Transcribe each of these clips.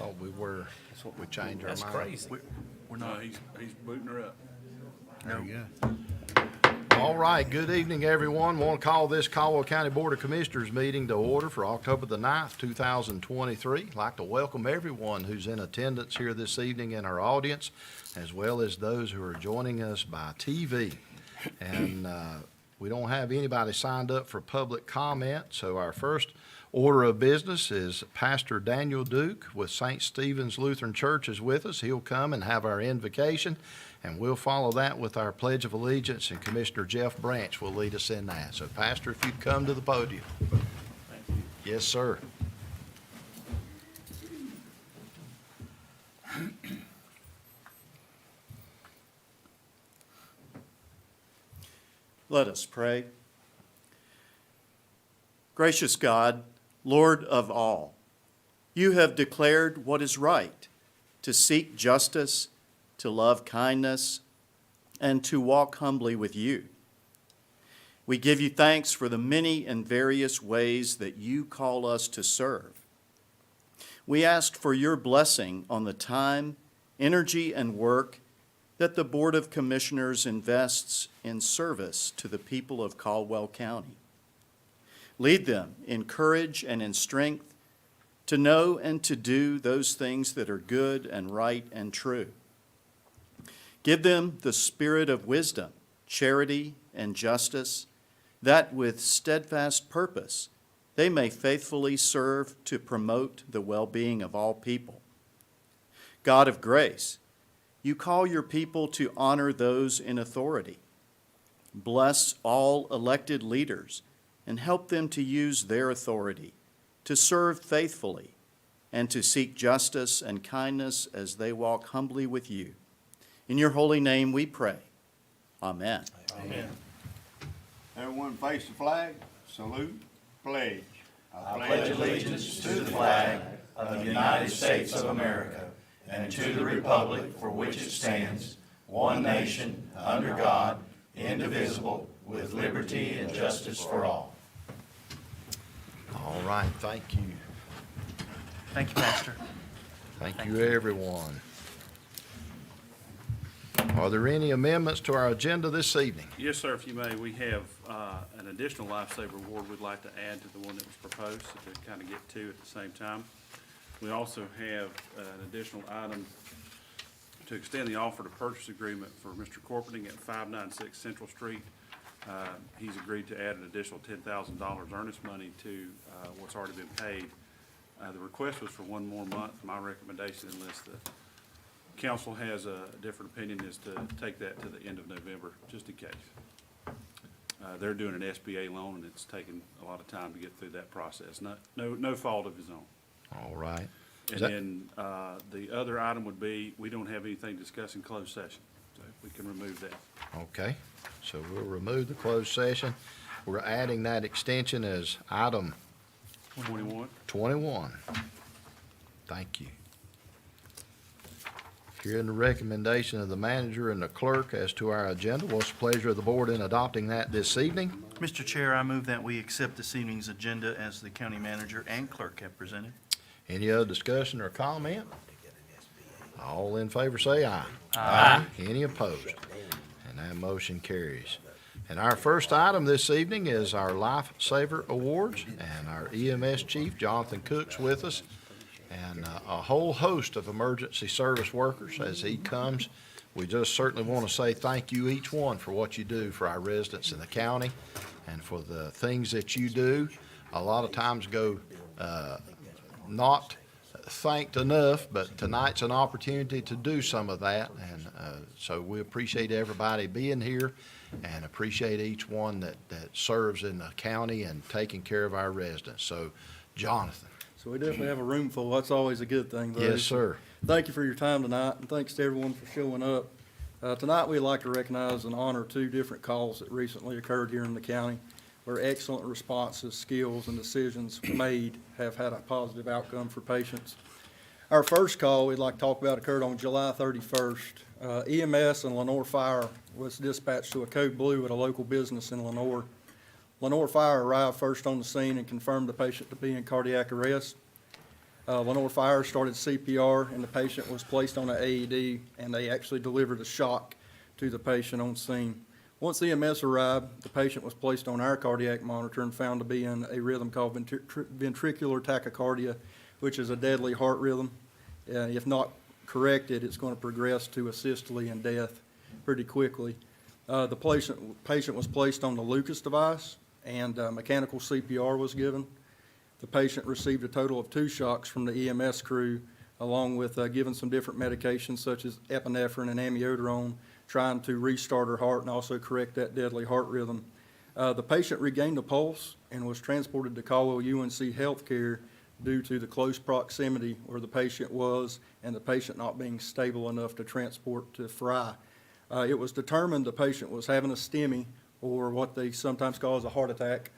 thought we were. We changed our mind. That's crazy. We're not. He's booting her up. There you go. All right, good evening, everyone. Want to call this Caldwell County Board of Commissioners meeting to order for October the 9th, 2023. I'd like to welcome everyone who's in attendance here this evening in our audience, as well as those who are joining us by TV. And we don't have anybody signed up for public comment, so our first order of business is Pastor Daniel Duke with St. Stephen's Lutheran Church is with us. He'll come and have our invocation, and we'll follow that with our Pledge of Allegiance, and Commissioner Jeff Branch will lead us in that. So, Pastor, if you'd come to the podium. Thank you. Yes, sir. Let us pray. Gracious God, Lord of all, you have declared what is right, to seek justice, to love kindness, and to walk humbly with you. We give you thanks for the many and various ways that you call us to serve. We ask for your blessing on the time, energy, and work that the Board of Commissioners invests in service to the people of Caldwell County. Lead them in courage and in strength to know and to do those things that are good and right and true. Give them the spirit of wisdom, charity, and justice, that with steadfast purpose they may faithfully serve to promote the well-being of all people. God of grace, you call your people to honor those in authority. Bless all elected leaders and help them to use their authority to serve faithfully and to seek justice and kindness as they walk humbly with you. In your holy name we pray. Amen. Amen. Everyone face the flag, salute, pledge. I pledge allegiance to the flag of the United States of America and to the republic for which it stands, one nation, under God, indivisible, with liberty and justice for all. All right, thank you. Thank you, Pastor. Thank you, everyone. Are there any amendments to our agenda this evening? Yes, sir, if you may, we have an additional lifesaver award we'd like to add to the one that was proposed to kind of get to at the same time. We also have an additional item to extend the offer to purchase agreement for Mr. Corpening at 596 Central Street. He's agreed to add an additional $10,000 earnest money to what's already been paid. The request was for one more month. My recommendation, unless the council has a different opinion, is to take that to the end of November, just in case. They're doing an SBA loan, and it's taken a lot of time to get through that process. No fault of his own. All right. And then the other item would be, we don't have anything to discuss in closed session, so we can remove that. Okay, so we'll remove the closed session. We're adding that extension as item 21. 21. Thank you. Hearing the recommendation of the manager and the clerk as to our agenda, what's the pleasure of the board in adopting that this evening? Mr. Chair, I move that we accept this evening's agenda as the county manager and clerk have presented. Any other discussion or comment? All in favor say aye. Aye. Any opposed? And that motion carries. And our first item this evening is our Lifesaver Awards, and our EMS chief, Jonathan Cook's with us, and a whole host of emergency service workers as he comes. We just certainly want to say thank you each one for what you do for our residents in the county and for the things that you do. A lot of times go not thanked enough, but tonight's an opportunity to do some of that, and so we appreciate everybody being here and appreciate each one that serves in the county and taking care of our residents. So, Jonathan. So we definitely have a room full. That's always a good thing, though. Yes, sir. Thank you for your time tonight, and thanks to everyone for showing up. Tonight, we'd like to recognize and honor two different calls that recently occurred here in the county, where excellent responses, skills, and decisions made have had a positive outcome for patients. Our first call we'd like to talk about occurred on July 31st. EMS and Lenoir Fire was dispatched to a code blue at a local business in Lenoir. Lenoir Fire arrived first on the scene and confirmed the patient to be in cardiac arrest. Lenore Fire started CPR, and the patient was placed on an AED, and they actually delivered a shock to the patient on scene. Once EMS arrived, the patient was placed on our cardiac monitor and found to be in a rhythm called ventricular tachycardia, which is a deadly heart rhythm. If not corrected, it's going to progress to a systole and death pretty quickly. The patient was placed on the Lucas device, and mechanical CPR was given. The patient received a total of 2 shocks from the EMS crew, along with given some different medications such as epinephrine and amiodarone, trying to restart her heart and also correct that deadly heart rhythm. The patient regained a pulse and was transported to Caldwell UNC Healthcare due to the close proximity where the patient was and the patient not being stable enough to transport to Fry. It was determined the patient was having a STEMI, or what they sometimes call as a heart attack.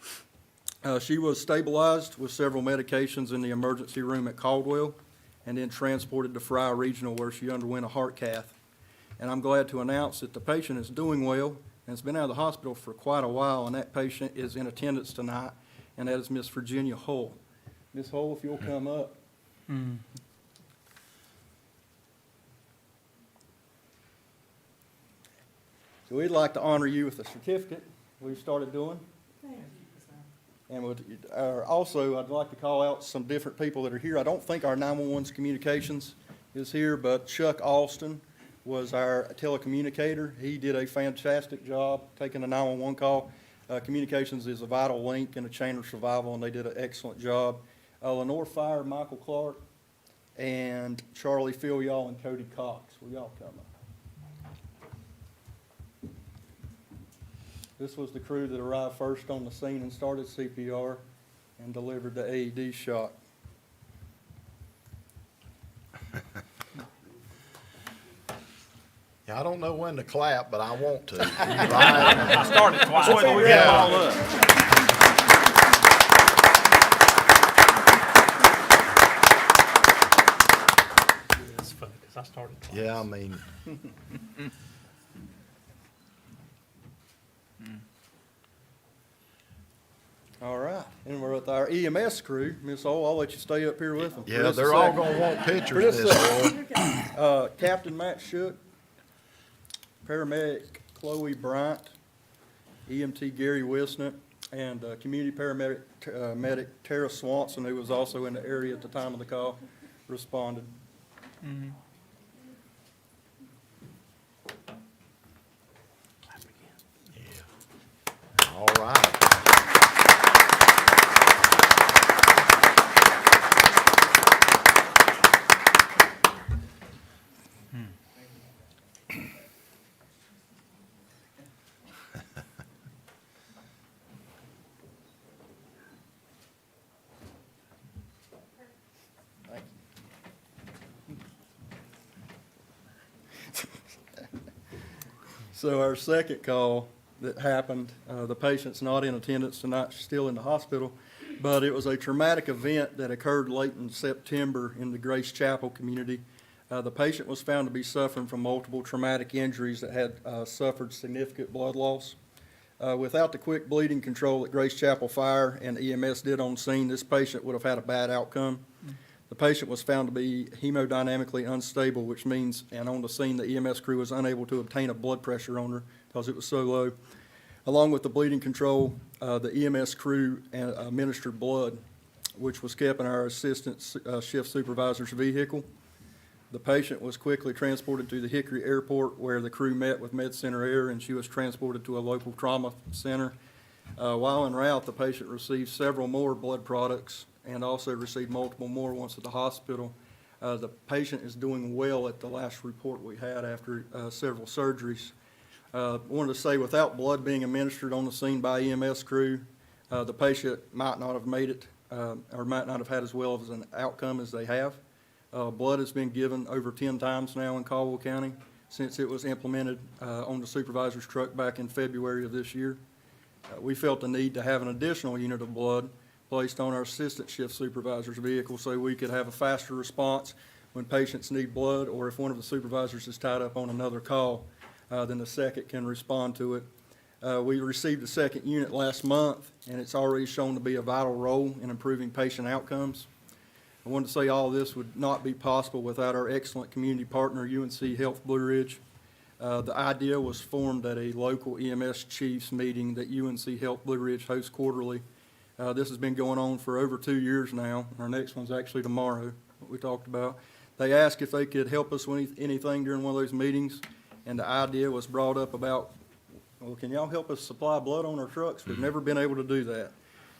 She was stabilized with several medications in the emergency room at Caldwell and then transported to Fry Regional where she underwent a heart cath. And I'm glad to announce that the patient is doing well and has been out of the hospital for quite a while, and that patient is in attendance tonight, and that is Miss Virginia Hull. Miss Hull, if you'll come up. So we'd like to honor you with a certificate we've started doing. And also, I'd like to call out some different people that are here. I don't think our 911's communications is here, but Chuck Alston was our telecommunicator. He did a fantastic job taking a 911 call. Communications is a vital link in a chain of survival, and they did an excellent job. Lenore Fire, Michael Clark, and Charlie Filial and Cody Cox. Will y'all come up? This was the crew that arrived first on the scene and started CPR and delivered the AED shock. Yeah, I don't know when to clap, but I want to. Right? Started twice. We got it all up. It's funny, because I started twice. Yeah, I mean, All right, and we're with our EMS crew. Miss O, I'll let you stay up here with them. yeah, they're all gonna want pictures, Miss Boyd. Captain Matt Shook, paramedic Chloe Bryant, EMT Gary Wisnett, and community paramedic medic Tara Swanson, who was also in the area at the time of the call, responded. All right. So our second call that happened, the patient's not in attendance tonight, she's still in the hospital, but it was a traumatic event that occurred late in September in the Grace Chapel community. The patient was found to be suffering from multiple traumatic injuries that had suffered significant blood loss. Without the quick bleeding control that Grace Chapel Fire and EMS did on scene, this patient would have had a bad outcome. The patient was found to be hemodynamically unstable, which means, and on the scene, the EMS crew was unable to obtain a blood pressure on her because it was so low. Along with the bleeding control, the EMS crew administered blood, which was kept in our assistant shift supervisor's vehicle. The patient was quickly transported to the Hickory Airport, where the crew met with Med Center Air, and she was transported to a local trauma center. While en route, the patient received several more blood products and also received multiple more once at the hospital. The patient is doing well at the last report we had after several surgeries. Wanted to say, without blood being administered on the scene by EMS crew, the patient might not have made it or might not have had as well of an outcome as they have. Blood has been given over 10 times now in Caldwell County since it was implemented on the supervisor's truck back in February of this year. We felt the need to have an additional unit of blood placed on our assistant shift supervisor's vehicle so we could have a faster response when patients need blood, or if one of the supervisors is tied up on another call, then the second can respond to it. We received the second unit last month, and it's already shown to be a vital role in improving patient outcomes. I wanted to say all this would not be possible without our excellent community partner, UNC Health Blue Ridge. The idea was formed at a local EMS chiefs meeting that UNC Health Blue Ridge hosts quarterly. This has been going on for over 2 years now. Our next one's actually tomorrow, what we talked about. They asked if they could help us with anything during one of those meetings, and the idea was brought up about, well, can y'all help us supply blood on our trucks? We've never been able to do that.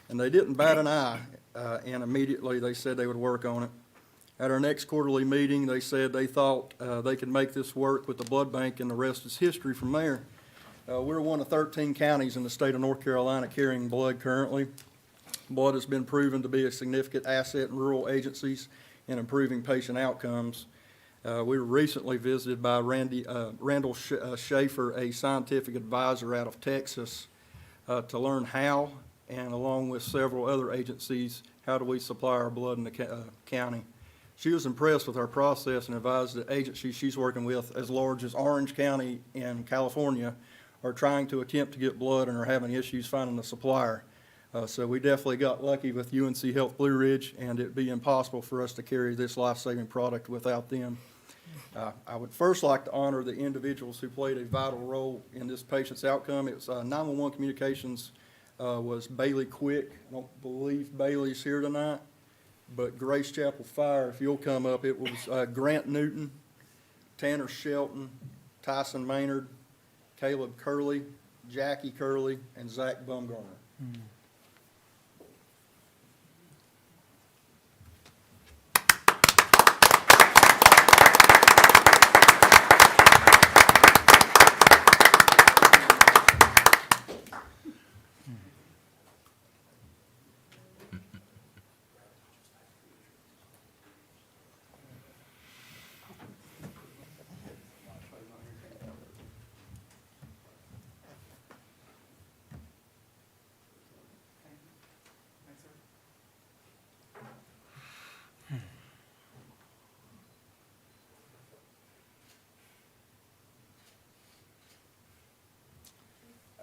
And they didn't bat an eye, and immediately they said they would work on it. At our next quarterly meeting, they said they thought they could make this work with the blood bank, and the rest is history from there. We're one of 13 counties in the state of North Carolina carrying blood currently. Blood has been proven to be a significant asset in rural agencies and improving patient outcomes. We were recently visited by Randall Schaefer, a scientific advisor out of Texas, to learn how, and along with several other agencies, how do we supply our blood in the county. She was impressed with our process and advised that agencies she's working with, as large as Orange County in California, are trying to attempt to get blood and are having issues finding a supplier. So we definitely got lucky with UNC Health Blue Ridge, and it'd be impossible for us to carry this life-saving product without them. I would first like to honor the individuals who played a vital role in this patient's outcome. It was 911 communications was Bailey Quick. I don't believe Bailey's here tonight, but Grace Chapel Fire, if you'll come up, it was Grant Newton, Tanner Shelton, Tyson Maynard, Caleb Curley, Jackie Curley, and Zach Bumgarner.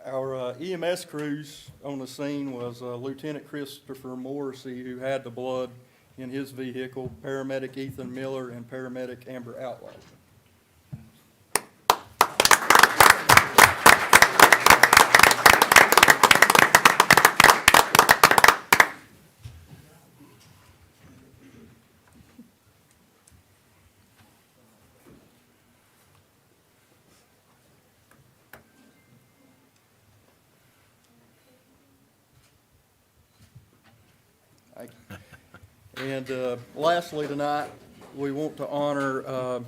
Our EMS crews on the scene was Lieutenant Christopher Morrissey, who had the blood in his vehicle, paramedic Ethan Miller, and paramedic Amber Outlaw. And lastly tonight, we want to honor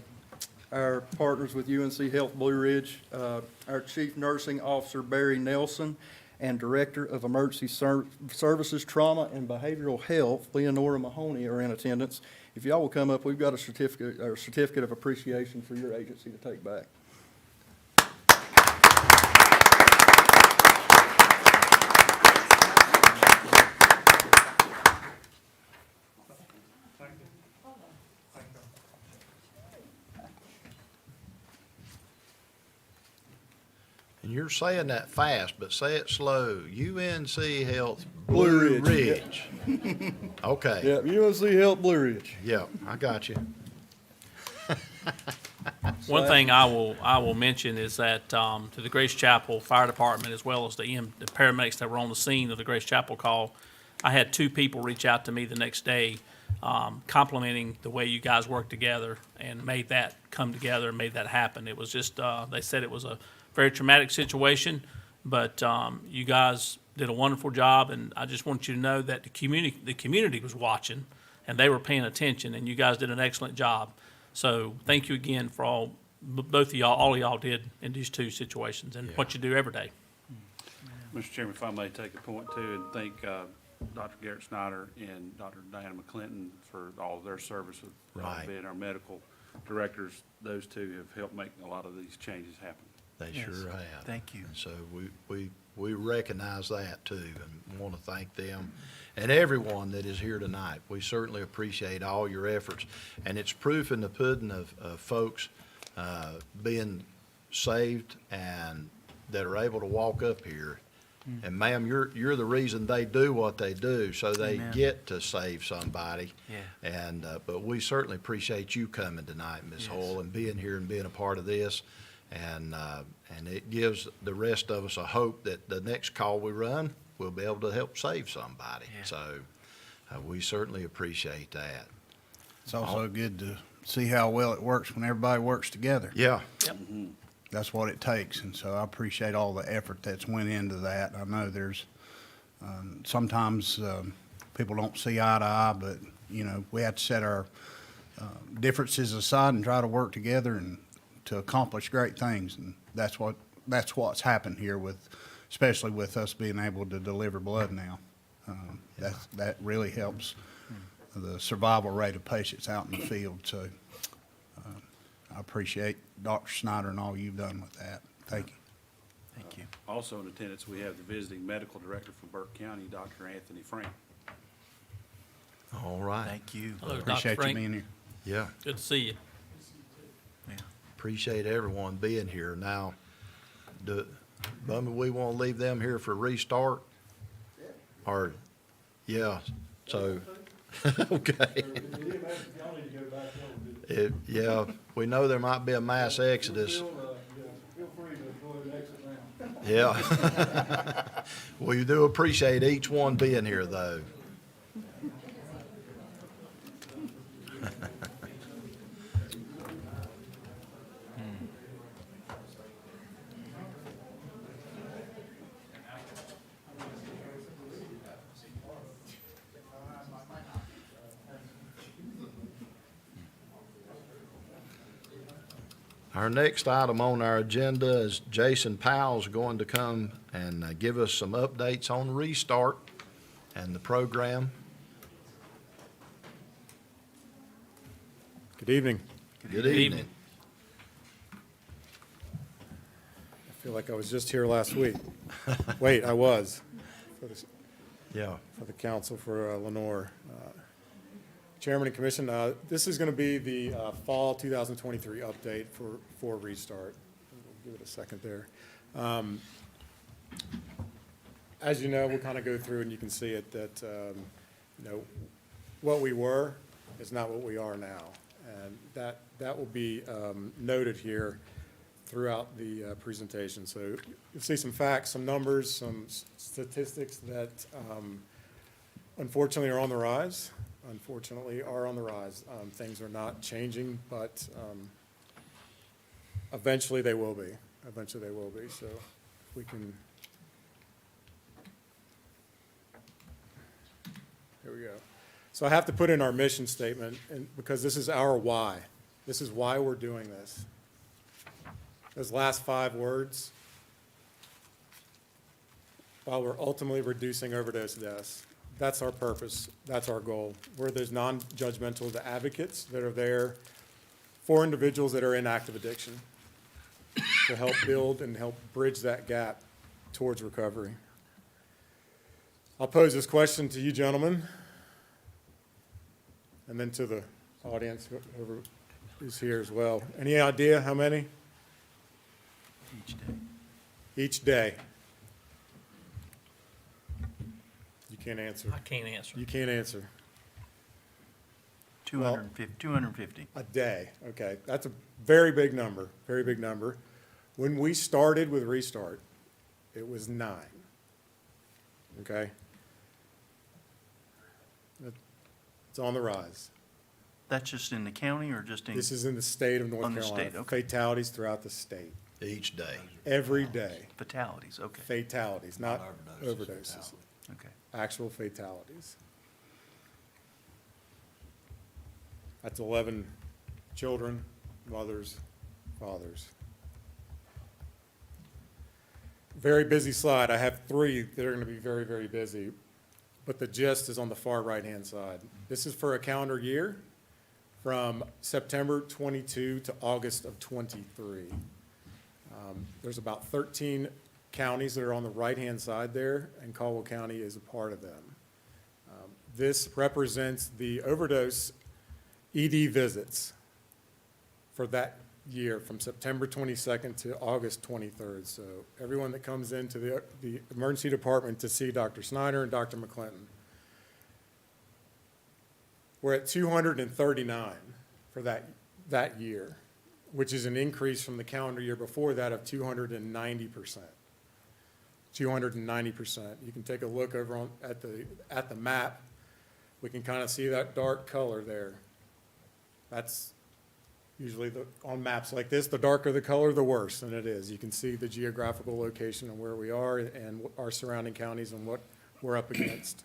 our partners with UNC Health Blue Ridge. Our Chief Nursing Officer, Barry Nelson, and Director of Emergency Services, Trauma, and Behavioral Health, Leonora Mahoney, are in attendance. If y'all will come up, we've got a certificate of appreciation for your agency to take back. And you're saying that fast, but say it slow. UNC Health Blue Blue Ridge. Ridge. Okay, Yeah, UNC Health Blue Ridge. yeah, I got you. One thing I will mention is that to the Grace Chapel Fire Department, as well as the paramedics that were on the scene of the Grace Chapel call, I had 2 people reach out to me the next day complimenting the way you guys worked together and made that come together and made that happen. It was just, they said it was a very traumatic situation, but you guys did a wonderful job, and I just want you to know that the community was watching, and they were paying attention, and you guys did an excellent job. So thank you again for both of y'all, all of y'all did in these 2 situations, and what you do every day. Mr. Chairman, if I may take a point too, and thank Dr. Garrett Snyder and Dr. Diana McClinton for all of their service, Right. being our medical directors. Those 2 have helped make a lot of these changes happen. They Yes. sure have. Thank you. And so we recognize that too, and want to thank them and everyone that is here tonight. We certainly appreciate all your efforts, and it's proof in the pudding of folks being saved and that are able to walk up here And ma'am, you're the reason they do what they do, so they Amen. get to save somebody. Yeah. And, but we certainly appreciate you coming tonight, Ms. Yes. Hoyle, and being here and being a part of this. And it gives the rest of us a hope that the next call we run, we'll be able to help save somebody. Yeah. So, we certainly appreciate that. It's also good to see how well it works when everybody works together. Yeah, That's what it takes, and so I appreciate all the effort that's went into that. I know there's, sometimes, people don't see eye to eye, but, you know, we have to set our, differences aside and try to work together and to accomplish great things, and that's what's happened here with, especially with us being able to deliver blood now. That really helps the survival rate of patients out in the field, so, I appreciate Dr. Snyder and all you've done with that. Thank you. Thank you. Also in attendance, we have the visiting medical director from Burke County, Dr. Anthony Frank. all right. Thank you. Hello, Dr. Appreciate you Frank. being here. Yeah, Good to see you. Yeah. appreciate everyone being here. Now, Bubba, we want to leave them here for restart? Or, yeah, so, okay. Yeah, we know there might be a mass exodus. Feel free to go ahead and exit now. Yeah. We do appreciate each one being here, though. Our next item on our agenda is Jason Powell's going to come and give us some updates on Restart and the program. Good evening. Good evening. evening. I feel like I was just here last week. Wait, I was Yeah. for the council for Lenore. Chairman and Commission, this is going to be the fall 2023 update for Restart. Give it a second there. As you know, we'll kind of go through and you can see it that, you know, what we were is not what we are now. And that will be noted here throughout the presentation. So you'll see some facts, some numbers, some statistics that unfortunately are on the rise. Things are not changing, but eventually they will be. So if we can, here we go. So I have to put in our mission statement, and because this is our why. This is why we're doing this. Those last 5 words, while we're ultimately reducing overdose deaths. That's our purpose. That's our goal. We're those non-judgmental advocates that are there for individuals that are in active addiction to help build and help bridge that gap towards recovery. I'll pose this question to you gentlemen, and then to the audience, whoever is here as well. Any idea how many? Each day. Each day. You can't answer. I can't answer. You can't answer. 250. A day, okay. That's a very big number, very big number. When we started with Restart, it was 9, okay? It's on the rise. That's just in the county or just in? This is in the state of North On the Carolina. state, okay. Fatalities throughout the state, Each day. every day. Fatalities, okay, Fatalities, not overdoses, okay. actual fatalities. That's 11 children, mothers, fathers. Very busy slide. I have 3 that are going to be very, very busy, but the gist is on the far right-hand side. This is for a calendar year from September 22 to August of 23. There's about 13 counties that are on the right-hand side there, and Caldwell County is a part of them. This represents the overdose ED visits for that year from September 22nd to August 23rd. So everyone that comes into the emergency department to see Dr. Snyder and Dr. McClinton. We're at 239 for that year, which is an increase from the calendar year before that of 290%. 290%. You can take a look over at the map. We can kind of see that dark color there. That's usually on maps like this, the darker the color, the worse, and it is. You can see the geographical location of where we are and our surrounding counties and what we're up against.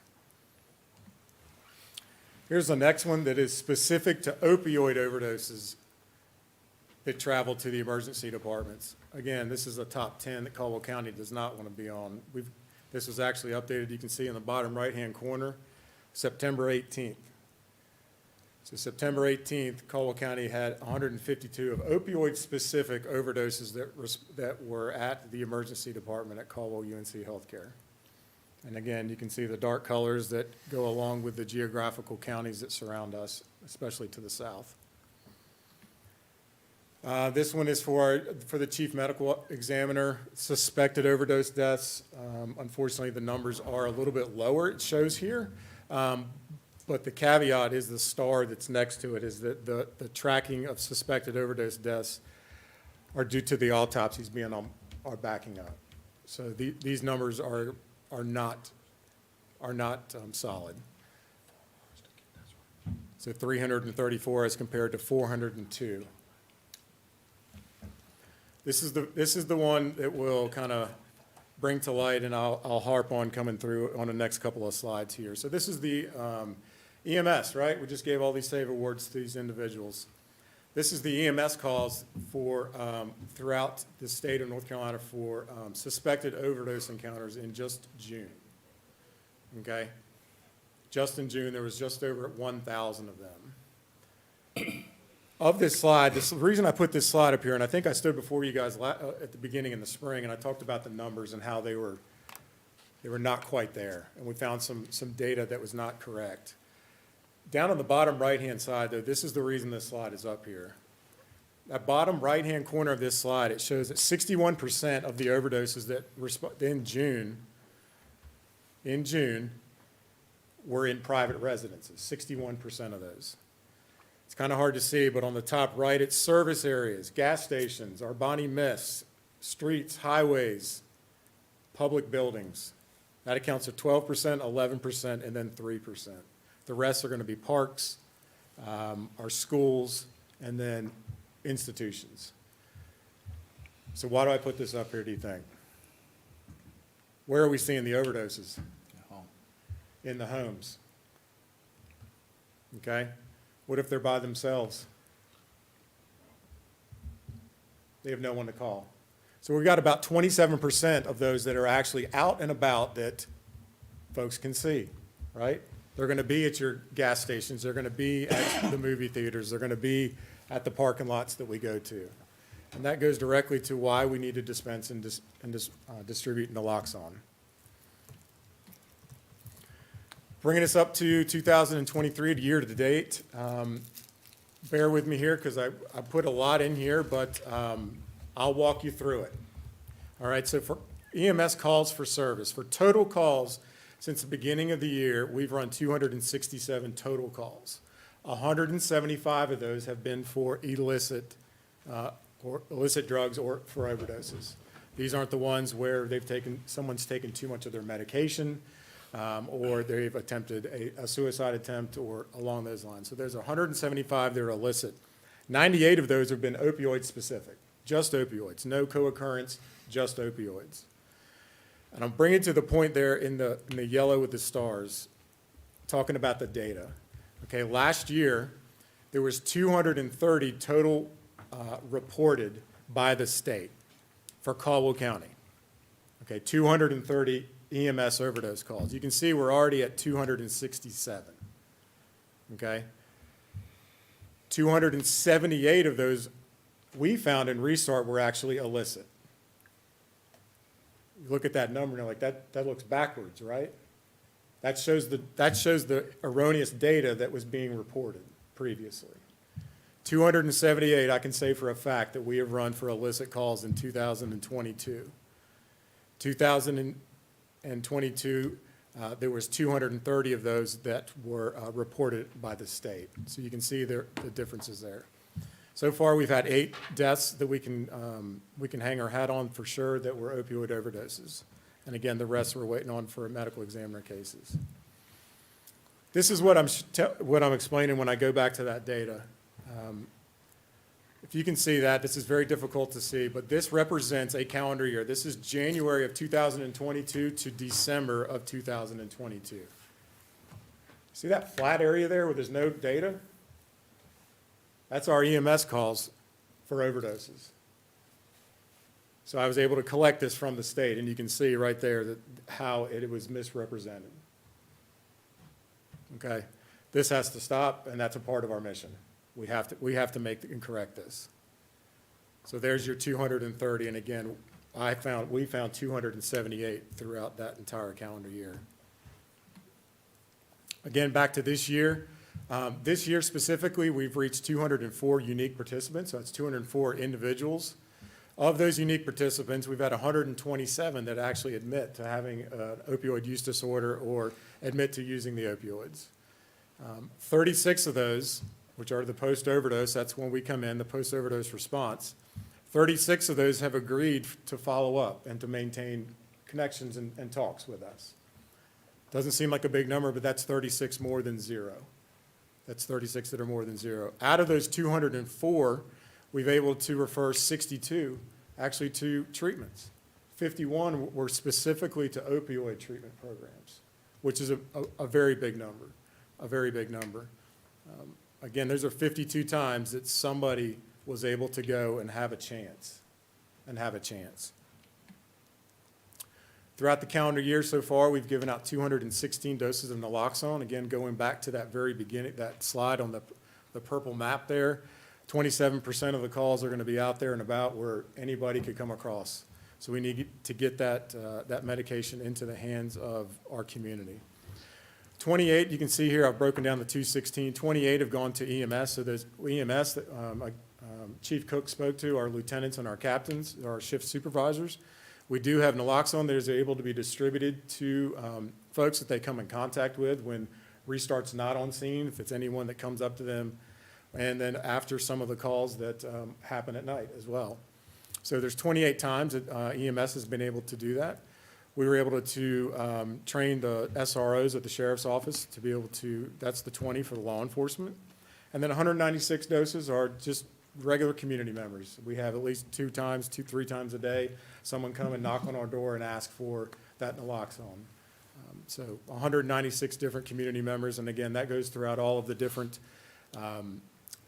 Here's the next one that is specific to opioid overdoses that travel to the emergency departments. Again, this is a top 10 that Caldwell County does not want to be on. This was actually updated, you can see in the bottom right-hand corner, September 18th. So September 18th, Caldwell County had 152 of opioid-specific overdoses that were at the emergency department at Caldwell UNC Healthcare. And again, you can see the dark colors that go along with the geographical counties that surround us, especially to the south. This one is for the chief medical examiner, suspected overdose deaths. Unfortunately, the numbers are a little bit lower, it shows here. But the caveat is the star that's next to it is that the tracking of suspected overdose deaths are due to the autopsies are backing up. So these numbers are not solid. So 334 as compared to 402. This is the one that will kind of bring to light, and I'll harp on coming through on the next couple of slides here. So this is the EMS, right? We just gave all these SAVE awards to these individuals. This is the EMS calls for throughout the state of North Carolina for suspected overdose encounters in just June. Okay? Just in June, there was just over 1,000 of them. Of this slide, the reason I put this slide up here, and I think I stood before you guys at the beginning in the spring, and I talked about the numbers and how they were not quite there, and we found some data that was not correct. Down on the bottom right-hand side, though, this is the reason this slide is up here. That bottom right-hand corner of this slide, it shows that 61% of the overdoses that in June were in private residences, 61% of those. It's kind of hard to see, but on the top right, it's service areas, gas stations, Arbonne Miss, streets, highways, public buildings. That accounts for 12%, 11%, and then 3%. The rest are going to be parks, our schools, and then institutions. So why do I put this up here, do you think? Where are we seeing the overdoses? In the homes. Okay? What if they're by themselves? They have no one to call. So we've got about 27% of those that are actually out and about that folks can see, right? They're going to be at your gas stations. They're going to be at the movie theaters. They're going to be at the parking lots that we go to. And that goes directly to why we need to dispense and distribute naloxone. Bringing us up to 2023, the year to date. Bear with me here because I put a lot in here, but I'll walk you through it. All right, so for EMS calls for service, for total calls since the beginning of the year, we've run 267 total calls. 175 of those have been for illicit drugs or for overdoses. These aren't the ones where someone's taken too much of their medication, or they've attempted a suicide attempt or along those lines. So there's 175 that are illicit. 98 of those have been opioid specific, just opioids, no co-occurrence, just opioids. And I'm bringing to the point there in the yellow with the stars, talking about the data. Okay, last year, there was 230 total reported by the state for Caldwell County. Okay, 230 EMS overdose calls. You can see we're already at 267. Okay? 278 of those we found in Restart were actually illicit. You look at that number and you're like, that looks backwards, right? That shows the erroneous data that was being reported previously. 278, I can say for a fact that we have run for illicit calls in 2022. 2022, there was 230 of those that were reported by the state. So you can see the differences there. So far, we've had 8 deaths that we can hang our hat on for sure that were opioid overdoses. And again, the rest we're waiting on for medical examiner cases. This is what I'm explaining when I go back to that data. If you can see that, this is very difficult to see, but this represents a calendar year. This is January of 2022 to December of 2022. See that flat area there where there's no data? That's our EMS calls for overdoses. So I was able to collect this from the state, and you can see right there that how it was misrepresented. Okay, this has to stop, and that's a part of our mission. We have to make and correct this. So there's your 230, and again, we found 278 throughout that entire calendar year. Again, back to this year. This year specifically, we've reached 204 unique participants, so that's 204 individuals. Of those unique participants, we've had 127 that actually admit to having an opioid use disorder or admit to using the opioids. 36 of those, which are the post-overdose, that's when we come in, the post-overdose response. 36 of those have agreed to follow up and to maintain connections and talks with us. Doesn't seem like a big number, but that's 36 more than 0. That's 36 that are more than 0. Out of those 204, we've able to refer 62 actually to treatments. 51 were specifically to opioid treatment programs, which is a very big number, a very big number. Again, those are 52 times that somebody was able to go and have a chance, Throughout the calendar year so far, we've given out 216 doses of naloxone. Again, going back to that very beginning, that slide on the purple map there, 27% of the calls are going to be out there and about where anybody could come across. So we need to get that medication into the hands of our community. 28, you can see here, I've broken down the 216. 28 have gone to EMS. So there's EMS that Chief Cook spoke to, our lieutenants and our captains, our shift supervisors. We do have naloxone that is able to be distributed to folks that they come in contact with when Restart's not on scene, if it's anyone that comes up to them, and then after some of the calls that happen at night as well. So there's 28 times that EMS has been able to do that. We were able to train the SROs at the sheriff's office to be able to, that's the 20 for the law enforcement. And then 196 doses are just regular community members. We have at least 3 times a day, someone come and knock on our door and ask for that naloxone. So 196 different community members, and again, that goes throughout all of the different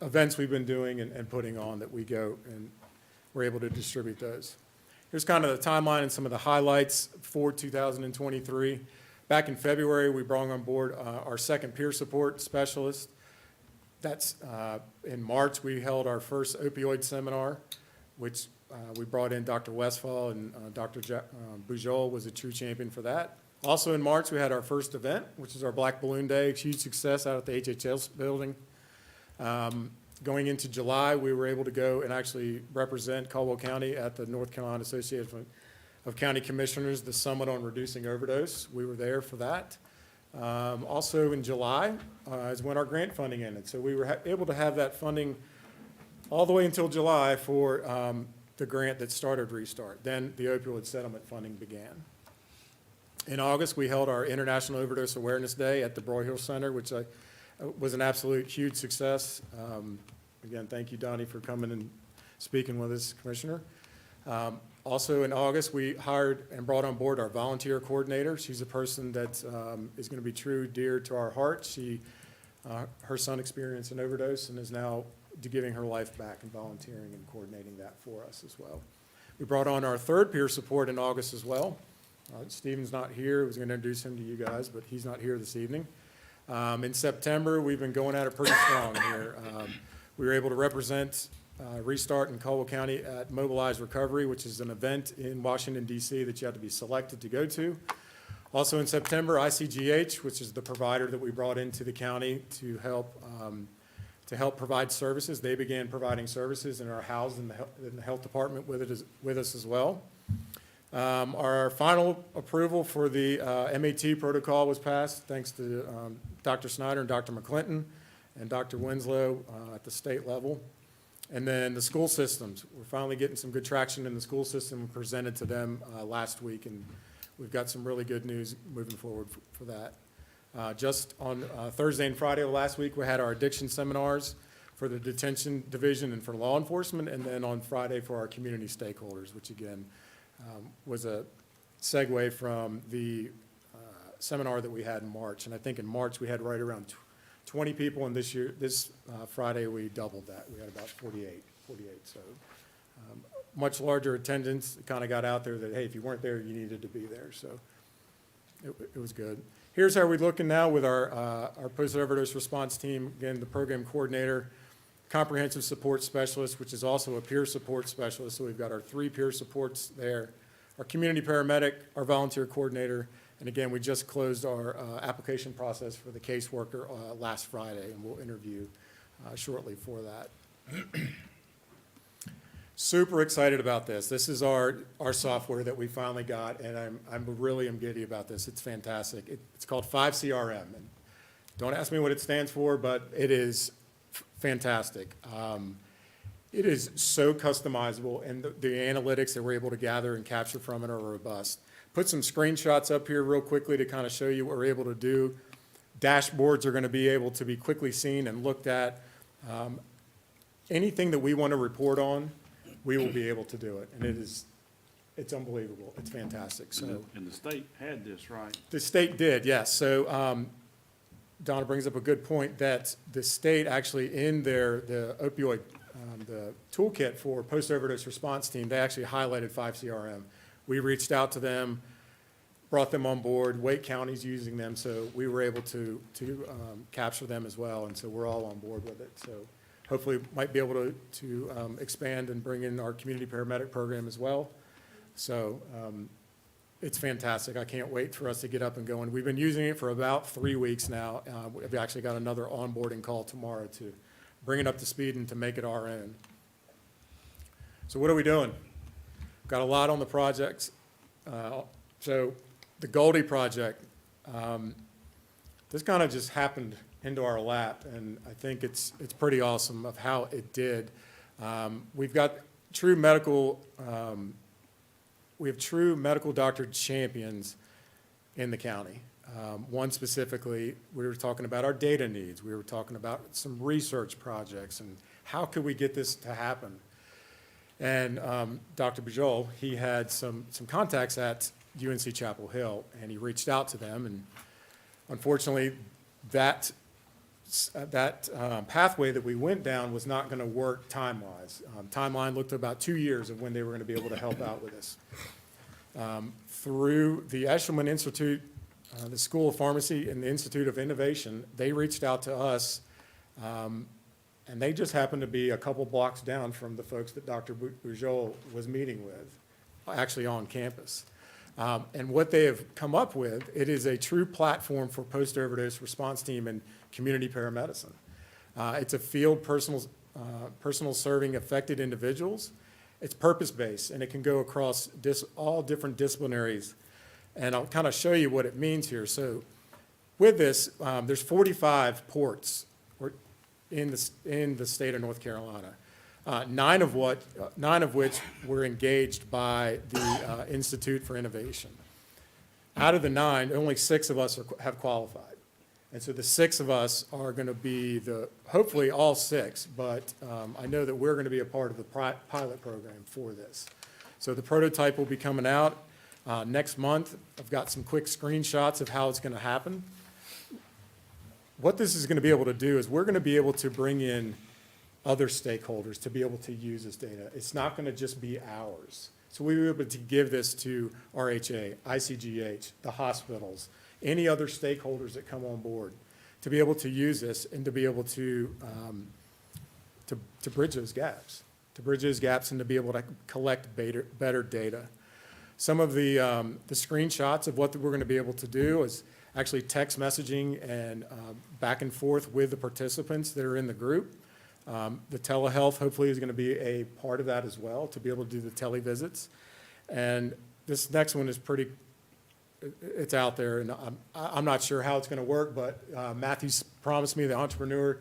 events we've been doing and putting on that we go and we're able to distribute those. Here's kind of the timeline and some of the highlights for 2023. Back in February, we brought on board our second peer support specialist. That's in March, we held our first opioid seminar, which we brought in Dr. Westphal, and Dr. Bujol was a true champion for that. Also in March, we had our first event, which is our Black Balloon Day, huge success out at the HHS building. Going into July, we were able to go and actually represent Caldwell County at the North Carolina Association of County Commissioners, the Summit on Reducing Overdose. We were there for that. Also in July is when our grant funding ended. So we were able to have that funding all the way until July for the grant that started Restart. Then the opioid settlement funding began. In August, we held our International Overdose Awareness Day at the Broyhill Center, which was an absolute huge success. Again, thank you, Donnie, for coming and speaking with us, Commissioner. Also in August, we hired and brought on board our volunteer coordinator. She's a person that is going to be dear to our heart. Her son experienced an overdose and is now giving her life back and volunteering and coordinating that for us as well. We brought on our third peer support in August as well. Stephen's not here. I was going to introduce him to you guys, but he's not here this evening. In September, we've been going at it pretty strong here. We were able to represent Restart in Caldwell County at Mobilized Recovery, which is an event in Washington, D.C. that you have to be selected to go to. Also in September, ICGH, which is the provider that we brought into the county to help to help provide services. They began providing services and are housed in the health department with us as well. Our final approval for the MAT protocol was passed, thanks to Dr. Snyder and Dr. McClinton and Dr. Winslow at the state level. And then the school systems, we're finally getting some good traction in the school system. We presented to them last week, and we've got some really good news moving forward for that. Just on Thursday and Friday of last week, we had our addiction seminars for the detention division and for law enforcement, and then on Friday for our community stakeholders, which again was a segue from the seminar that we had in March. And I think in March we had right around 20 people, and this Friday we doubled that. We had about 48. So much larger attendance. It kind of got out there that, hey, if you weren't there, you needed to be there. So it was good. Here's how we're looking now with our post-overdose response team. Again, the program coordinator, comprehensive support specialist, which is also a peer support specialist. So we've got our 3 peer supports there, our community paramedic, our volunteer coordinator, and again, we just closed our application process for the caseworker last Friday, and we'll interview shortly for that. Super excited about this. This is our software that we finally got, and I'm really giddy about this. It's fantastic. It's called 5CRM, and don't ask me what it stands for, but it is fantastic. It is so customizable, and the analytics that we're able to gather and capture from it are robust. Put some screenshots up here real quickly to kind of show you what we're able to do. Dashboards are going to be able to be quickly seen and looked at. Anything that we want to report on, we will be able to do it, and it's unbelievable. It's fantastic. So, And the state had this, right? the state did, yes. So Donna brings up a good point that the state actually in the opioid, the toolkit for post-overdose response team, they actually highlighted 5CRM. We reached out to them, brought them on board. Wake County's using them, so we were able to capture them as well, and so we're all on board with it. So hopefully might be able to expand and bring in our community paramedic program as well. So it's fantastic. I can't wait for us to get up and going. We've been using it for about 3 weeks now. We've actually got another onboarding call tomorrow to bring it up to speed and to make it our own. So what are we doing? Got a lot on the projects. So the Goldie project, this kind of just happened into our lap, and I think it's pretty awesome of how it did. We've got true medical, we have true medical doctor champions in the county. One specifically, we were talking about our data needs. We were talking about some research projects and how could we get this to happen. And Dr. Bajol, he had some contacts at UNC Chapel Hill, and he reached out to them, and unfortunately, that pathway that we went down was not going to work time-wise. Timeline looked at about 2 years of when they were going to be able to help out with this. Through the Eshelman Institute, the School of Pharmacy, and the Institute of Innovation, they reached out to us, and they just happened to be a couple blocks down from the folks that Dr. Bujol was meeting with, actually on campus. And what they have come up with, it is a true platform for post-overdose response team and community paramedicine. It's a field personal serving affected individuals. It's purpose-based, and it can go across all different disciplinaries. And I'll kind of show you what it means here. So with this, there's 45 ports in the state of North Carolina. 9 of which were engaged by the Institute for Innovation. Out of the 9, only 6 of us have qualified. And so the 6 of us are going to be hopefully all 6, but I know that we're going to be a part of the pilot program for this. So the prototype will be coming out next month. I've got some quick screenshots of how it's going to happen. What this is going to be able to do is we're going to be able to bring in other stakeholders to be able to use this data. It's not going to just be ours. So we were able to give this to RHA, ICGH, the hospitals, any other stakeholders that come on board to be able to use this and to be able to bridge those gaps, and to be able to collect better data. Some of the screenshots of what we're going to be able to do is actually text messaging and back and forth with the participants that are in the group. The telehealth hopefully is going to be a part of that as well, to be able to do the televisits. And this next one is it's out there, and I'm not sure how it's going to work, but Matthew's promised me, the entrepreneur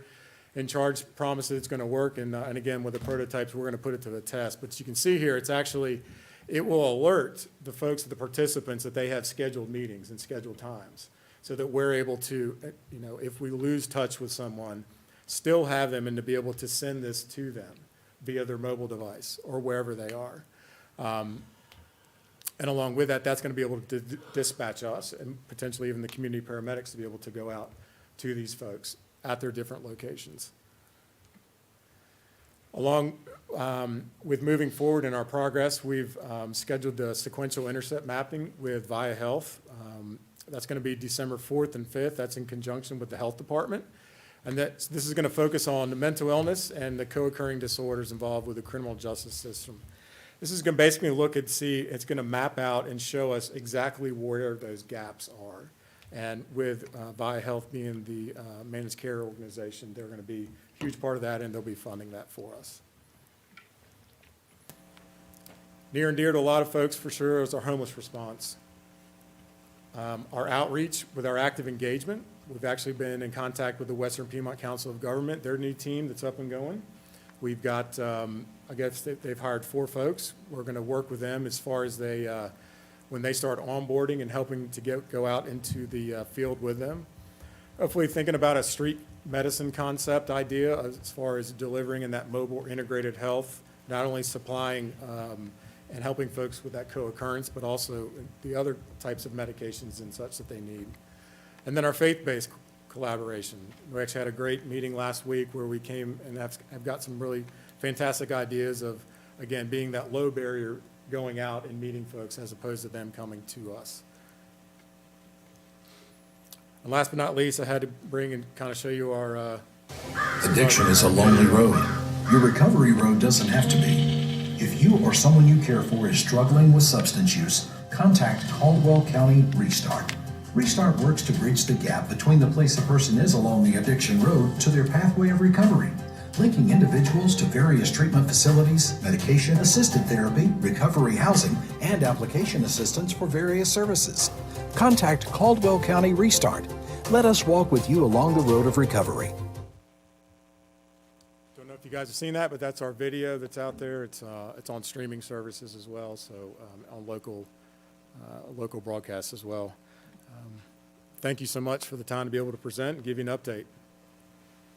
in charge promised that it's going to work, and again, with the prototypes, we're going to put it to the test. But you can see here, it will alert the folks, the participants, that they have scheduled meetings and scheduled times, so that we're able to, if we lose touch with someone, still have them and to be able to send this to them via their mobile device or wherever they are. And along with that, that's going to be able to dispatch us and potentially even the community paramedics to be able to go out to these folks at their different locations. Along with moving forward in our progress, we've scheduled the sequential intercept mapping with Via Health. That's going to be December 4th and 5th. That's in conjunction with the health department. And this is going to focus on the mental illness and the co-occurring disorders involved with the criminal justice system. This is going to basically it's going to map out and show us exactly where those gaps are. And with Via Health being the managed care organization, they're going to be a huge part of that, and they'll be funding that for us. Near and dear to a lot of folks, for sure, is our homeless response. Our outreach with our active engagement, we've actually been in contact with the Western Piedmont Council of Government, their new team that's up and going. We've got, I guess they've hired 4 folks. We're going to work with them as far as when they start onboarding and helping to go out into the field with them. Hopefully thinking about a street medicine concept idea as far as delivering in that mobile integrated health, not only supplying and helping folks with that co-occurrence, but also the other types of medications and such that they need. And then our faith-based collaboration. We actually had a great meeting last week where we came and have got some really fantastic ideas of, again, being that low barrier going out and meeting folks as opposed to them coming to us. And last but not least, I had to bring and kind of show you our... Addiction is a lonely road. Your recovery road doesn't have to be. If you or someone you care for is struggling with substance use, contact Caldwell County Restart. Restart works to bridge the gap between the place a person is along the addiction road to their pathway of recovery, linking individuals to various treatment facilities, medication-assisted therapy, recovery housing, and application assistance for various services. Contact Caldwell County Restart. Let us walk with you along the road of recovery. Don't know if you guys have seen that, but that's our video that's out there. It's on streaming services as well, so on local broadcasts as well. Thank you so much for the time to be able to present and give you an update.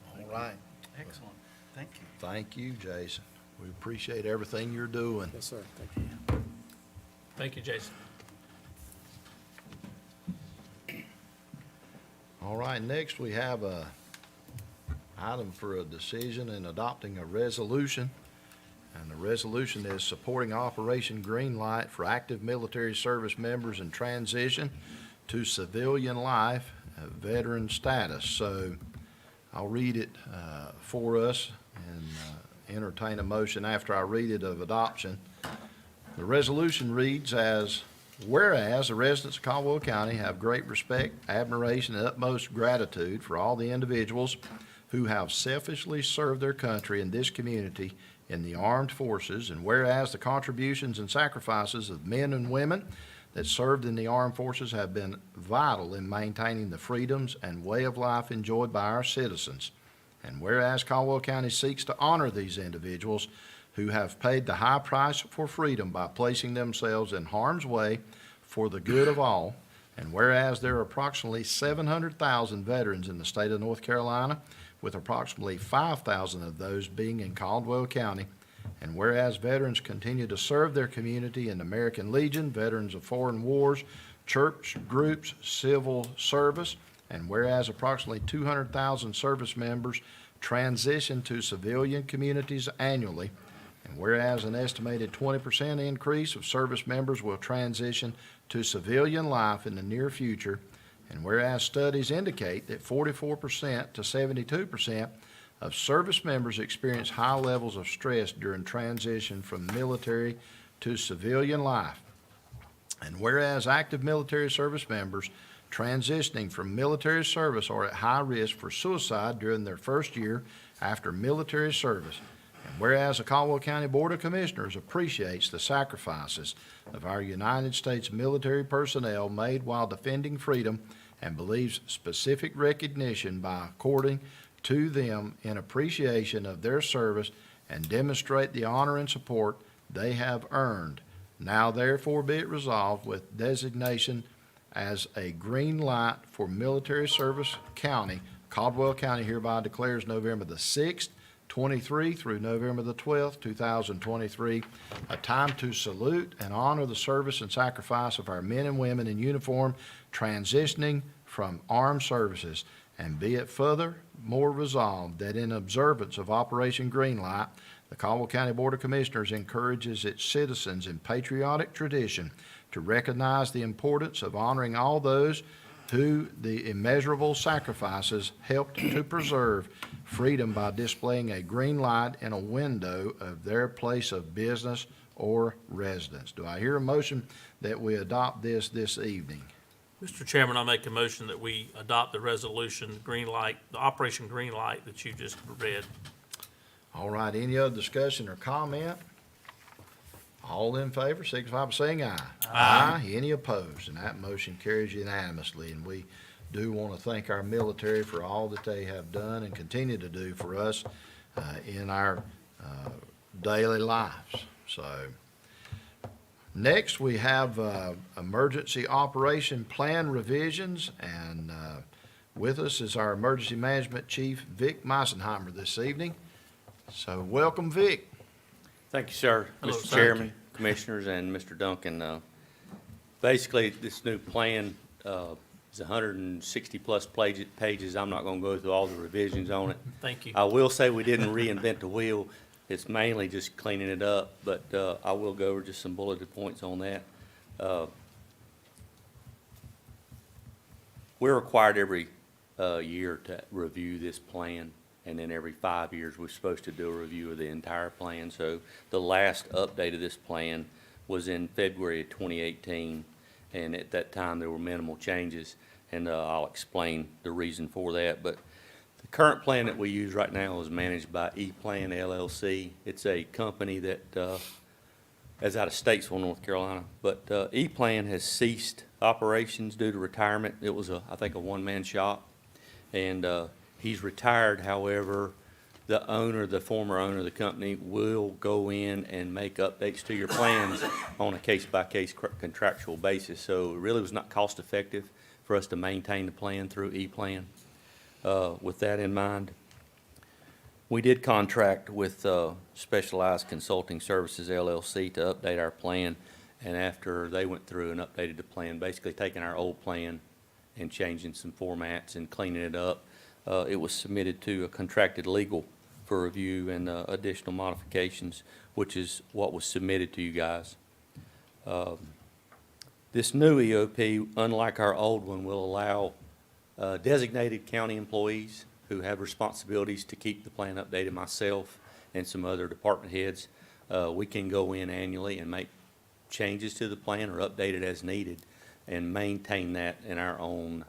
All right. Excellent. Thank you. Thank you, Jason. We appreciate everything you're doing. Yes, sir. Thank you. Thank you, Jason. All right, next we have a item for a decision in adopting a resolution. And the resolution is supporting Operation Greenlight for active military service members in transition to civilian life, veteran status. So I'll read it for us and entertain a motion after I read it of adoption. The resolution reads as, whereas the residents of Caldwell County have great respect, admiration, and utmost gratitude for all the individuals who have selfishly served their country and this community in the armed forces, and whereas the contributions and sacrifices of men and women that served in the armed forces have been vital in maintaining the freedoms and way of life enjoyed by our citizens, and whereas Caldwell County seeks to honor these individuals who have paid the high price for freedom by placing themselves in harm's way for the good of all, and whereas there are approximately 700,000 veterans in the state of North Carolina, with approximately 5,000 of those being in Caldwell County, and whereas veterans continue to serve their community in the American Legion, Veterans of Foreign Wars, church groups, civil service, and whereas approximately 200,000 service members transition to civilian communities annually, and whereas an estimated 20% increase of service members will transition to civilian life in the near future, and whereas studies indicate that 44% to 72% of service members experience high levels of stress during transition from military to civilian life, and whereas active military service members transitioning from military service or at high risk for suicide during their first year after military service. And whereas the Caldwell County Board of Commissioners appreciates the sacrifices of our United States military personnel made while defending freedom and believes specific recognition by according to them in appreciation of their service and demonstrate the honor and support they have earned. Now therefore be it resolved with designation as a green light for military service county, Caldwell County hereby declares November the 6th, 23 through November the 12th, 2023, a time to salute and honor the service and sacrifice of our men and women in uniform transitioning from armed services, and be it furthermore resolved that in observance of Operation Greenlight, the Caldwell County Board of Commissioners encourages its citizens in patriotic tradition to recognize the importance of honoring all those who the immeasurable sacrifices helped to preserve freedom by displaying a green light in a window of their place of business or residence. Do I hear a motion that we adopt this evening? Mr. Chairman, I make a motion that we adopt the resolution, green light, the Operation Green Light that you just read. All right, any other discussion or comment? All in favor, signify by saying aye. Aye. Any opposed? And that motion carries unanimously. And we do want to thank our military for all that they have done and continue to do for us in our daily lives. So next, we have emergency operation plan revisions, and with us is our emergency management chief, Vic Meisenheimer, this evening. So welcome, Vic. Thank you, sir. Hello, Mr. sir. Chairman, Commissioners, and Mr. Duncan. Basically, this new plan is 160-plus pages. I'm not going to go through all the revisions on it. Thank you. I will say we didn't reinvent the wheel. It's mainly just cleaning it up, but I will go over just some bulleted points on that. We're required every year to review this plan, and then every 5 years, we're supposed to do a review of the entire plan. So the last update of this plan was in February of 2018, and at that time, there were minimal changes, and I'll explain the reason for that. But the current plan that we use right now is managed by E-Plan LLC. It's a company that is out of Statesville, North Carolina. But E-Plan has ceased operations due to retirement. It was, I think, a one-man shop, and he's retired. However, the former owner of the company will go in and make updates to your plans on a case-by-case contractual basis. So it really was not cost-effective for us to maintain the plan through E-Plan. With that in mind, we did contract with Specialized Consulting Services LLC to update our plan, and after they went through and updated the plan, basically taking our old plan and changing some formats and cleaning it up, it was submitted to a contracted legal for review and additional modifications, which is what was submitted to you guys. This new EOP, unlike our old one, will allow designated county employees who have responsibilities to keep the plan updated, myself and some other department heads. We can go in annually and make changes to the plan or update it as needed and maintain that in our own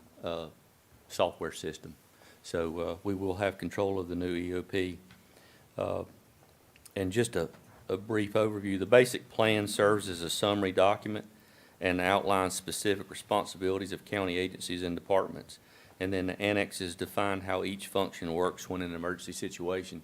software system. So we will have control of the new EOP. And just a brief overview, the basic plan serves as a summary document and outlines specific responsibilities of county agencies and departments. And then the annexes define how each function works when in an emergency situation.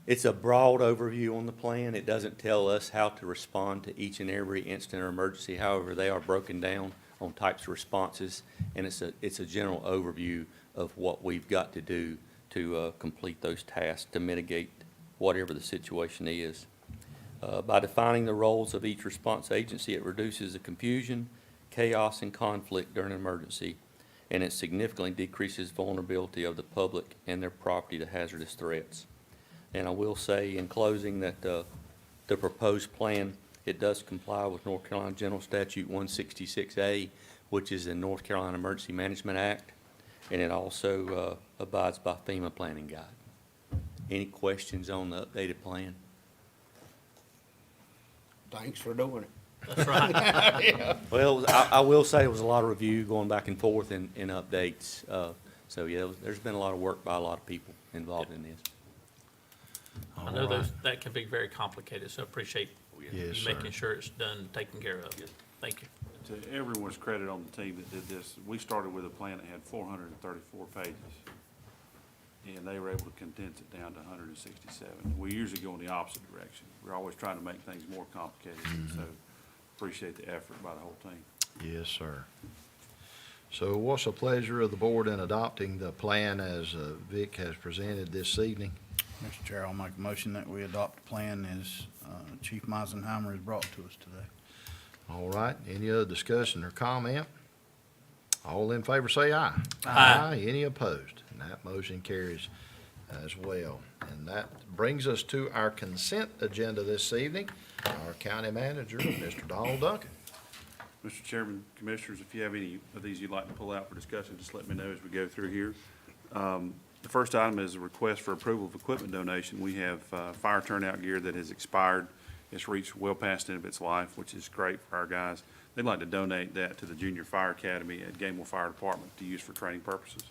It's a broad overview on the plan. It doesn't tell us how to respond to each and every incident or emergency. However, they are broken down on types of responses, and it's a general overview of what we've got to do to complete those tasks to mitigate whatever the situation is. By defining the roles of each response agency, it reduces the confusion, chaos, and conflict during an emergency, and it significantly decreases vulnerability of the public and their property to hazardous threats. And I will say in closing that the proposed plan, it does comply with North Carolina General Statute 166A, which is the North Carolina Emergency Management Act, and it also abides by FEMA Planning Guide. Any questions on the updated plan? Thanks for doing it. That's right. Well, I will say it was a lot of review going back and forth and updates. So, yeah, there's been a lot of work by a lot of people involved in this. I know those, that can be very complicated, so appreciate you Yes, sir. making sure it's done, taken care of. Thank you. To everyone's credit on the team that did this, we started with a plan that had 434 pages. And they were able to condense it down to 167. We usually go in the opposite direction. We're always trying to make things more complicated, so appreciate the effort by the whole team. Yes, sir. So what's the pleasure of the board in adopting the plan as Vic has presented this evening? Mr. Chair, I'll make a motion that we adopt the plan as Chief Meisenheimer has brought to us today. All right, any other discussion or comment? All in favor say aye. Aye. Any opposed? And that motion carries as well. And that brings us to our consent agenda this evening. Our county manager, Mr. Donald Duncan. Mr. Chairman, Commissioners, if you have any of these you'd like to pull out for discussion, just let me know as we go through here. The first item is a request for approval of equipment donation. We have fire turnout gear that has expired. It's reached well past the end of its life, which is great for our guys. They'd like to donate that to the Junior Fire Academy at Gamewell Fire Department to use for training purposes.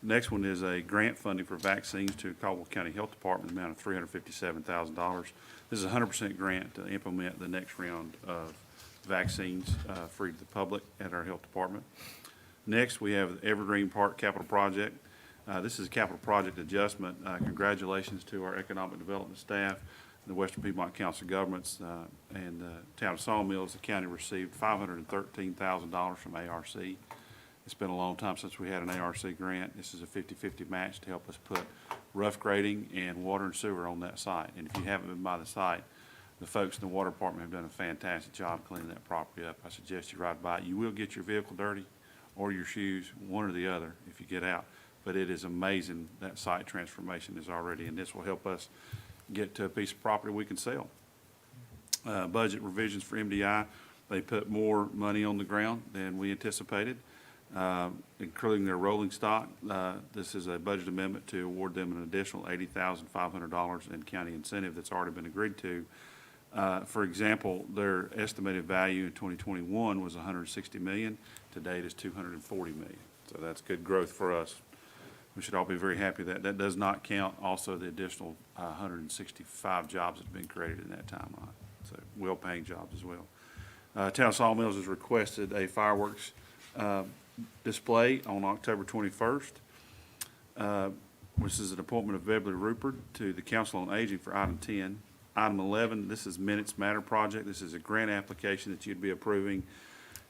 The next one is a grant funding for vaccines to Caldwell County Health Department, the amount of $357,000. This is a 100% grant to implement the next round of vaccines free to the public at our health department. Next, we have the Evergreen Park Capital Project. This is a capital project adjustment. Congratulations to our economic development staff, the Western Piedmont Council of Governments, and the town of Sawmills. The county received $513,000 from ARC. It's been a long time since we had an ARC grant. This is a 50-50 match to help us put rough grading and water and sewer on that site. And if you haven't been by the site, the folks in the water department have done a fantastic job cleaning that property up. I suggest you ride by it. You will get your vehicle dirty or your shoes, one or the other, if you get out. But it is amazing that site transformation is already, and this will help us get to a piece of property we can sell. Budget revisions for MDI, they put more money on the ground than we anticipated, including their rolling stock. This is a budget amendment to award them an additional $80,500 in county incentive that's already been agreed to. For example, their estimated value in 2021 was $160 million. To date is $240 million. So that's good growth for us. We should all be very happy that that does not count also the additional 165 jobs that have been created in that timeline. So well-paying jobs as well. Town of Sawmills has requested a fireworks display on October 21st. This is an appointment of Beverly Rupert to the Council on Aging for item 10. Item 11, this is Minutes Matter Project. This is a grant application that you'd be approving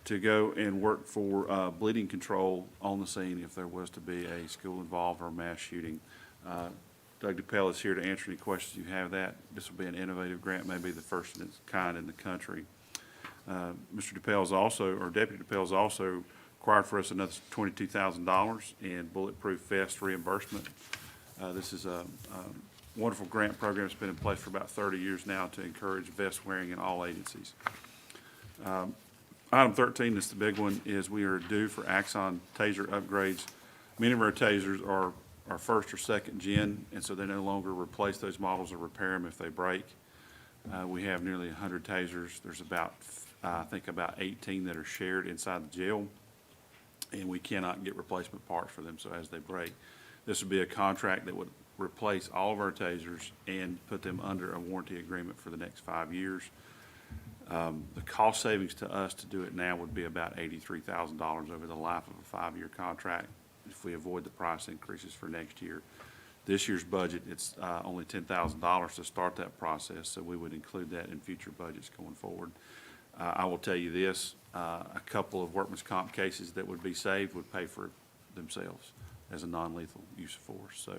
to go and work for bleeding control on the scene if there was to be a school involved or a mass shooting. Doug DePel is here to answer any questions you have that. This will be an innovative grant, maybe the first in its kind in the country. Mr. DePel is also, or Deputy DePel is also required for us another $22,000 in bulletproof vest reimbursement. This is a wonderful grant program that's been in place for about 30 years now to encourage vest wearing in all agencies. Item 13, this is the big one, is we are due for Axon taser upgrades. Many of our tasers are first or second gen, and so they no longer replace those models or repair them if they break. We have nearly 100 tasers. There's about, I think about 18 that are shared inside the jail, and we cannot get replacement parts for them, so as they break. This would be a contract that would replace all of our tasers and put them under a warranty agreement for the next 5 years. The cost savings to us to do it now would be about $83,000 over the life of a 5-year contract if we avoid the price increases for next year. This year's budget, it's only $10,000 to start that process, so we would include that in future budgets going forward. I will tell you this, a couple of workman's comp cases that would be saved would pay for themselves as a non-lethal use of force. So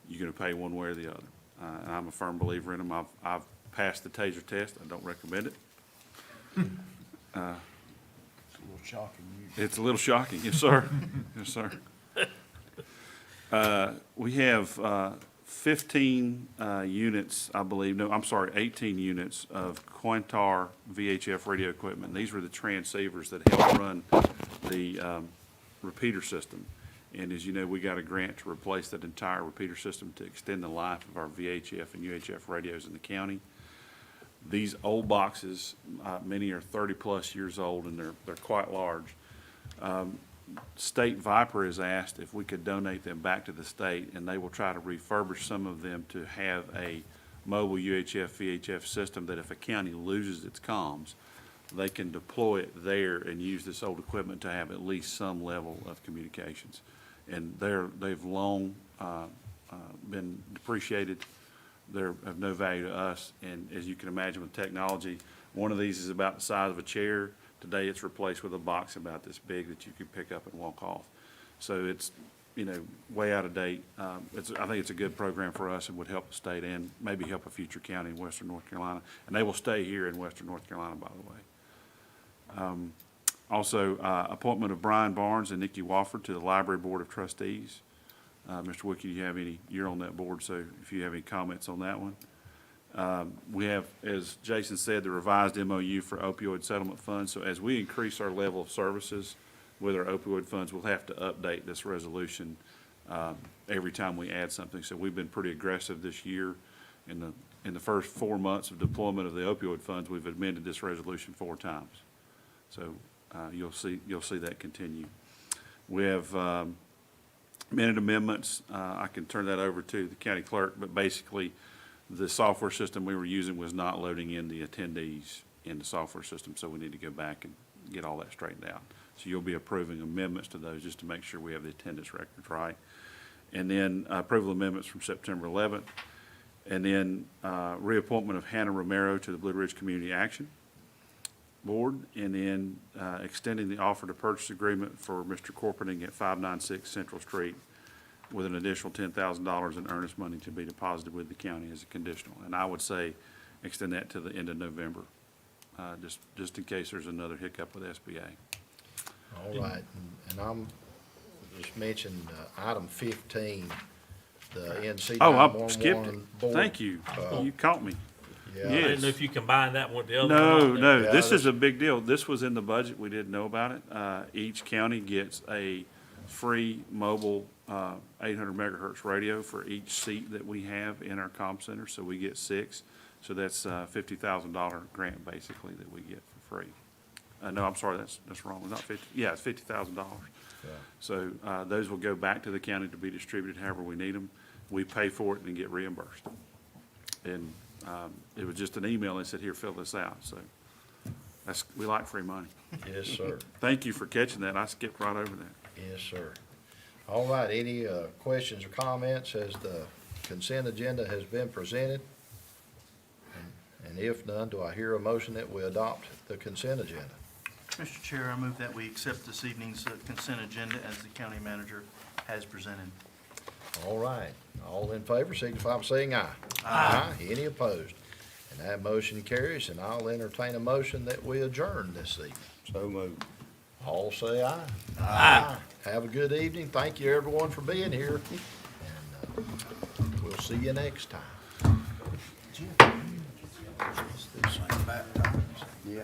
you're going to pay one way or the other. And I'm a firm believer in them. I've passed the taser test. I don't recommend it. It's a little shocking. It's a little shocking, yes, sir. Yes, sir. We have 15 units, I believe, no, I'm sorry, 18 units of Quantar VHF radio equipment. These were the transceivers that help run the repeater system. And as you know, we got a grant to replace that entire repeater system to extend the life of our VHF and UHF radios in the county. These old boxes, many are 30-plus years old, and they're quite large. State Viper has asked if we could donate them back to the state, and they will try to refurbish some of them to have a mobile UHF, VHF system that if a county loses its comms, they can deploy it there and use this old equipment to have at least some level of communications. And they've long been depreciated. They're of no value to us, and as you can imagine with technology, one of these is about the size of a chair. Today, it's replaced with a box about this big that you can pick up and walk off. So it's, way out of date. I think it's a good program for us and would help the state and maybe help a future county in western North Carolina. And they will stay here in western North Carolina, by the way. Also, appointment of Brian Barnes and Nikki Wofford to the Library Board of Trustees. Mr. Wookie, do you have you're on that board, so if you have any comments on that one. We have, as Jason said, the revised MOU for opioid settlement funds. So as we increase our level of services with our opioid funds, we'll have to update this resolution every time we add something. So we've been pretty aggressive this year. In the first 4 months of deployment of the opioid funds, we've amended this resolution 4 times. So you'll see that continue. We have minute amendments. I can turn that over to the county clerk, but basically, the software system we were using was not loading in the attendees in the software system, so we need to go back and get all that straightened out. So you'll be approving amendments to those just to make sure we have the attendance records right. And then approval amendments from September 11th. And then reappointment of Hannah Romero to the Blue Ridge Community Action Board. And then extending the offer to purchase agreement for Mr. Corpening at 596 Central Street with an additional $10,000 in earnest money to be deposited with the county as a conditional. And I would say extend that to the end of November, just in case there's another hiccup with SBA. All right, and I'm just mentioning item 15, the NC Oh, 911 I skipped it. board. Thank you. You caught me. Yeah. I didn't know if you combined that with the other No, one. no, Yeah, this this- is a big deal. This was in the budget. We didn't know about it. Each county gets a free mobile 800 megahertz radio for each seat that we have in our comm center, so we get 6. So that's a $50,000 grant basically that we get for free. No, I'm sorry, that's wrong. Not 50, yeah, it's $50,000. Yeah. So those will go back to the county to be distributed however we need them. We pay for it and get reimbursed. And it was just an email that said, here, fill this out. So we like free money. Yes, sir. Thank you for catching that. I skipped right over that. Yes, sir. All right, any questions or comments as the consent agenda has been presented? And if none, do I hear a motion that we adopt the consent agenda? Mr. Chair, I move that we accept this evening's consent agenda as the county manager has presented. All right, all in favor, signify by saying aye. Aye. Any opposed? And that motion carries, and I'll entertain a motion that we adjourn this evening. So moved. All say aye. Aye. Have a good evening. Thank you, everyone, for being here, and we'll see you next time. Yeah.